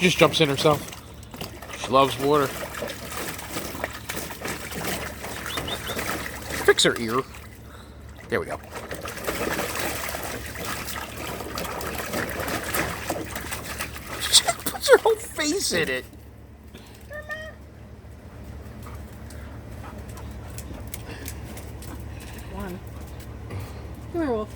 She just jumps in herself. She loves water. Fix her ear. There we go. She puts her whole face in it. One. Come here, Wolf.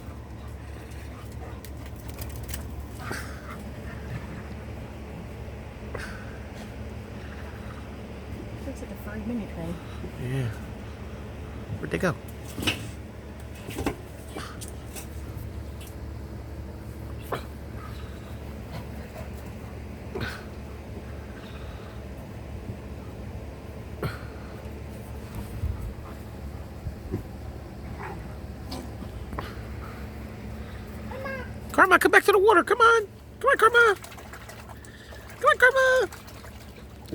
Looks like a furry mini train. Yeah. Where'd they go? Karma, come back to the water. Come on. Come on, Karma. Come on, Karma.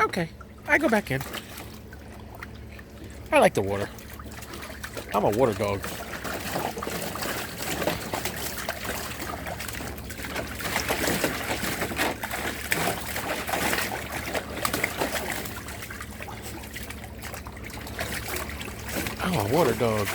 Okay. I go back in. I like the water. I'm a water dog. I'm a water dog.